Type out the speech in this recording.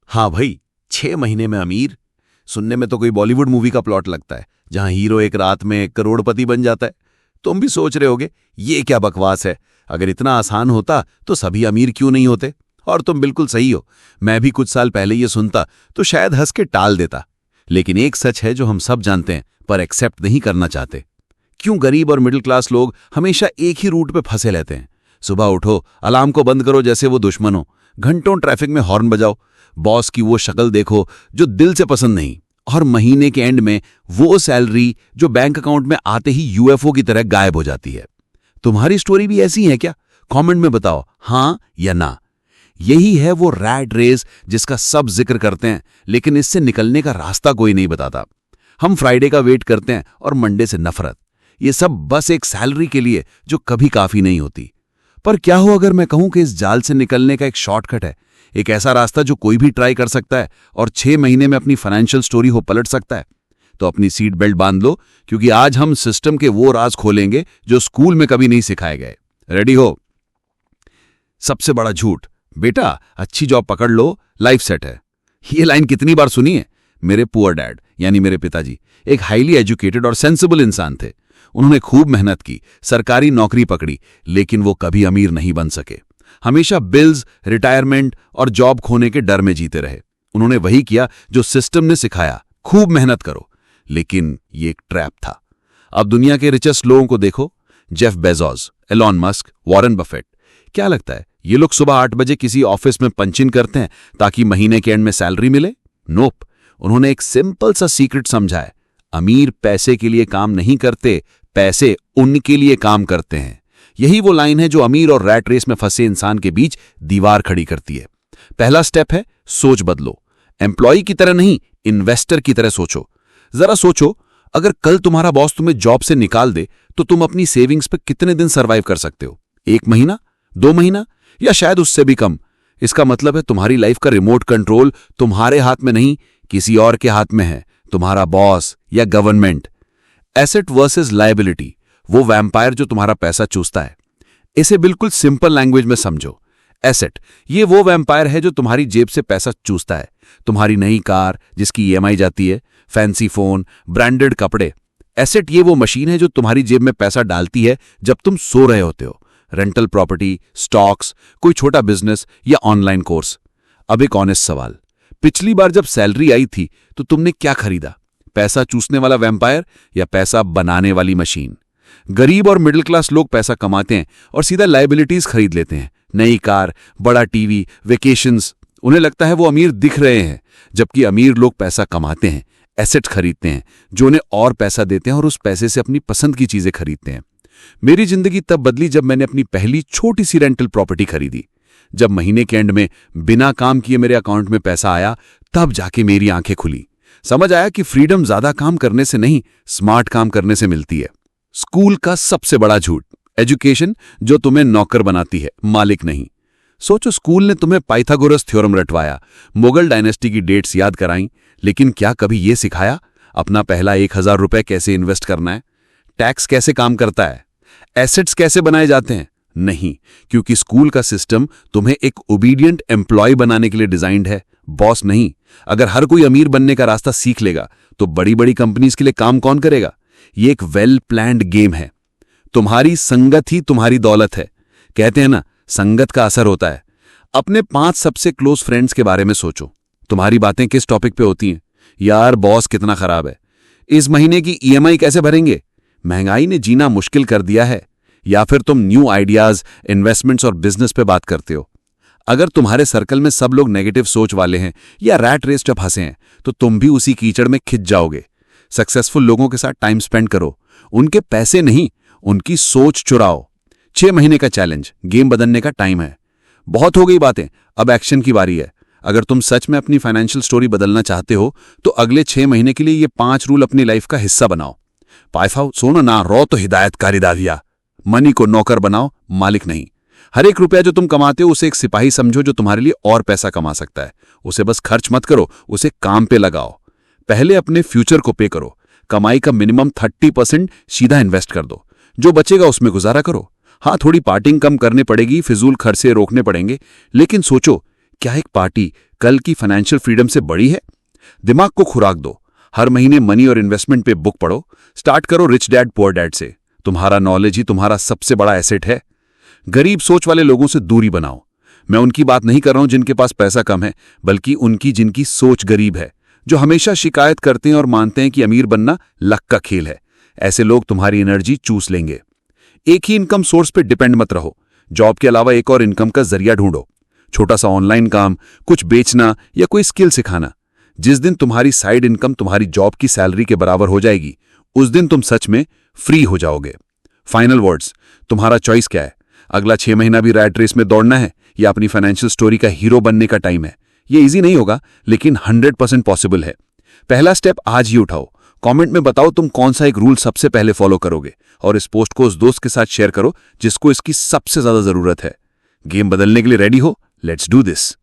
हाँ भाई, 6 महीने में अमीर। सुनने में तो कोई बॉलीवुड मूवी का प्लॉट लगता है, जहां हीरो एक रात में करोड़पति बन जाता है। तुम भी सोच रहे होगे ये क्या बकवास है, अगर इतना आसान होता तो सभी अमीर क्यों नहीं होते। और तुम बिल्कुल सही हो, मैं भी कुछ साल पहले ये सुनता तो शायद हंस के टाल देता। लेकिन एक सच है जो हम सब जानते हैं पर एक्सेप्ट नहीं करना चाहते। क्यों गरीब और मिडिल क्लास लोग हमेशा एक ही रूट पे फंसे रहते हैं। सुबह उठो, अलार्म को बंद करो जैसे वो दुश्मन हो, घंटों ट्रैफिक में हॉर्न बजाओ, बॉस की वो शक्ल देखो जो दिल से पसंद नहीं, और महीने के एंड में वो सैलरी जो बैंक अकाउंट में आते ही यूएफओ की तरह गायब हो जाती है। तुम्हारी स्टोरी भी ऐसी है क्या? कमेंट में बताओ, हां या ना। यही है वो रैट रेस जिसका सब जिक्र करते हैं, लेकिन इससे निकलने का रास्ता कोई नहीं बताता। हम फ्राइडे का वेट करते हैं और मंडे से नफरत। ये सब बस एक सैलरी के लिए जो कभी काफी नहीं होती। पर क्या हो अगर मैं कहूं कि इस जाल से निकलने का एक शॉर्टकट है, एक ऐसा रास्ता जो कोई भी ट्राई कर सकता है और 6 महीने में अपनी फाइनेंशियल स्टोरी हो पलट सकता है। तो अपनी सीट बेल्ट बांध लो, क्योंकि आज हम सिस्टम के वो राज खोलेंगे जो स्कूल में कभी नहीं सिखाए गए। रेडी हो? सबसे बड़ा झूठ, बेटा अच्छी जॉब पकड़ लो, लाइफ सेट है। ये लाइन कितनी बार सुनी है? मेरे पुअर डैड यानी मेरे पिताजी एक हाईली एजुकेटेड और सेंसिबल इंसान थे। उन्होंने खूब मेहनत की, सरकारी नौकरी पकड़ी, लेकिन वो कभी अमीर नहीं बन सके। हमेशा बिल्स, रिटायरमेंट और जॉब खोने के डर में जीते रहे। उन्होंने वही किया जो सिस्टम ने सिखाया, खूब मेहनत करो। लेकिन ये एक ट्रैप था। अब दुनिया के रिचेस्ट लोगों को देखो, Jeff Bezos, Elon Musk, Warren Buffett. क्या लगता है ये लोग सुबह 8 बजे किसी ऑफिस में पंच इन करते हैं ताकि महीने के एंड में सैलरी मिले? नोप। उन्होंने एक सिंपल सा सीक्रेट समझा है, अमीर पैसे के लिए काम नहीं करते, पैसे उनके लिए काम करते हैं। यही वो लाइन है जो अमीर और रैट रेस में फंसे इंसान के बीच दीवार खड़ी करती है। पहला स्टेप है सोच बदलो। एम्प्लॉय की तरह नहीं, इन्वेस्टर की तरह सोचो। जरा सोचो, अगर कल तुम्हारा बॉस तुम्हें जॉब से निकाल दे तो तुम अपनी सेविंग्स पे कितने दिन सर्वाइव कर सकते हो? 1 महीना, 2 महीना, या शायद उससे भी कम। इसका मतलब है तुम्हारी लाइफ का रिमोट कंट्रोल तुम्हारे हाथ में नहीं, किसी और के हाथ में है, तुम्हारा बॉस या गवर्नमेंट। एसेट वर्सेस लायबिलिटी, वो वैम्पायर जो तुम्हारा पैसा चूसता है। इसे बिल्कुल सिंपल लैंग्वेज में समझो। एसेट ये वो वैम्पायर है जो तुम्हारी जेब से पैसा चूसता है। तुम्हारी नई कार जिसकी ईएमआई जाती है, फैंसी फोन, ब्रांडेड कपड़े। एसेट ये वो मशीन है जो तुम्हारी जेब में पैसा डालती है जब तुम सो रहे होते हो। रेंटल प्रॉपर्टी, स्टॉक्स, कोई छोटा बिजनेस या ऑनलाइन कोर्स। अब एक ऑनेस्ट सवाल, पिछली बार जब सैलरी आई थी तो तुमने क्या खरीदा? पैसा चूसने वाला वैम्पायर या पैसा बनाने वाली मशीन? गरीब और मिडिल क्लास लोग पैसा कमाते हैं और सीधा लायबिलिटीज खरीद लेते हैं, नई कार, बड़ा टीवी, वेकेशंस। उन्हें लगता है वो अमीर दिख रहे हैं, जबकि अमीर लोग पैसा कमाते हैं, एसेट खरीदते हैं जो उन्हें और पैसा देते हैं और उस पैसे से अपनी पसंद की चीजें खरीदते हैं। मेरी जिंदगी तब बदली जब मैंने अपनी पहली छोटी सी रेंटल प्रॉपर्टी खरीदी। जब महीने के एंड में बिना काम किए मेरे अकाउंट में पैसा आया, तब जाके मेरी आंखें खुली। समझ आया कि फ्रीडम ज्यादा काम करने से नहीं, स्मार्ट काम करने से मिलती है। स्कूल का सबसे बड़ा झूठ, एजुकेशन जो तुम्हें नौकर बनाती है, मालिक नहीं। सोचो, स्कूल ने तुम्हें पाइथागोरस थ्योरम रटवाया, मुगल डायनेस्टी की डेट्स याद कराई, लेकिन क्या कभी यह सिखाया अपना पहला 1000 रुपए कैसे इन्वेस्ट करना है? टैक्स कैसे काम करता है? एसेट्स कैसे बनाए जाते हैं? नहीं, क्योंकि स्कूल का सिस्टम तुम्हें एक ओबीडियंट एम्प्लॉय बनाने के लिए डिजाइंड है, बॉस नहीं। अगर हर कोई अमीर बनने का रास्ता सीख लेगा तो बड़ी बड़ी कंपनीज के लिए काम कौन करेगा? ये एक वेल प्लान्ड गेम है। तुम्हारी संगत ही तुम्हारी दौलत है। कहते हैं ना, संगत का असर होता है। अपने 5 सबसे क्लोज फ्रेंड्स के बारे में सोचो। तुम्हारी बातें किस टॉपिक पे होती हैं? यार बॉस कितना खराब है, इस महीने की ईएमआई कैसे भरेंगे, महंगाई ने जीना मुश्किल कर दिया है। या फिर तुम न्यू आइडियाज, इन्वेस्टमेंट्स और बिजनेस पे बात करते हो। अगर तुम्हारे सर्कल में सब लोग नेगेटिव सोच वाले हैं या रैट रेस पे फंसे हैं तो तुम भी उसी कीचड़ में खिंच जाओगे। सक्सेसफुल लोगों के साथ टाइम स्पेंड करो, उनके पैसे नहीं, उनकी सोच चुराओ। 6 महीने का चैलेंज, गेम बदलने का टाइम है। बहुत हो गई बातें, अब एक्शन की बारी है। अगर तुम सच में अपनी फाइनेंशियल स्टोरी बदलना चाहते हो तो अगले 6 महीने के लिए ये 5 रूल अपनी लाइफ का हिस्सा बनाओ। पाइफाओ सोनो ना रो तो हिदायतकारी दाविया। मनी को नौकर बनाओ, मालिक नहीं। हर एक रुपया जो तुम कमाते हो उसे एक सिपाही समझो जो तुम्हारे लिए और पैसा कमा सकता है। उसे बस खर्च मत करो, उसे काम पे लगाओ। पहले अपने फ्यूचर को पे करो। कमाई का मिनिमम 30% सीधा इन्वेस्ट कर दो। जो बचेगा उसमें गुजारा करो। हाँ, थोड़ी पार्टिंग कम करनी पड़ेगी, फिजूल खर्चे रोकने पड़ेंगे, लेकिन सोचो क्या एक पार्टी कल की फाइनेंशियल फ्रीडम से बड़ी है? दिमाग को खुराक दो। हर महीने मनी और इन्वेस्टमेंट पे बुक पढ़ो। स्टार्ट करो रिच डैड पुअर डैड से। तुम्हारा नॉलेज ही तुम्हारा सबसे बड़ा एसेट है। गरीब सोच वाले लोगों से दूरी बनाओ। मैं उनकी बात नहीं कर रहा हूं जिनके पास पैसा कम है, बल्कि उनकी जिनकी सोच गरीब है, जो हमेशा शिकायत करते हैं और मानते हैं कि अमीर बनना लक का खेल है। ऐसे लोग तुम्हारी एनर्जी चूस लेंगे। एक ही इनकम सोर्स पे डिपेंड मत रहो। जॉब के अलावा एक और इनकम का जरिया ढूंढो। छोटा सा ऑनलाइन काम, कुछ बेचना या कोई स्किल सिखाना। जिस दिन तुम्हारी साइड इनकम तुम्हारी जॉब की सैलरी के बराबर हो जाएगी, उस दिन तुम सच में फ्री हो जाओगे। फाइनल वर्ड्स, तुम्हारा चॉइस क्या है? अगला 6 महीना भी रैट रेस में दौड़ना है या अपनी फाइनेंशियल स्टोरी का हीरो बनने का टाइम है? ये इजी नहीं होगा, लेकिन 100% पॉसिबल है। पहला स्टेप आज ही उठाओ। कमेंट में बताओ तुम कौन सा एक रूल सबसे पहले फॉलो करोगे, और इस पोस्ट को उस दोस्त के साथ शेयर करो जिसको इसकी सबसे ज्यादा जरूरत है। गेम बदलने के लिए रेडी हो? Let's do this.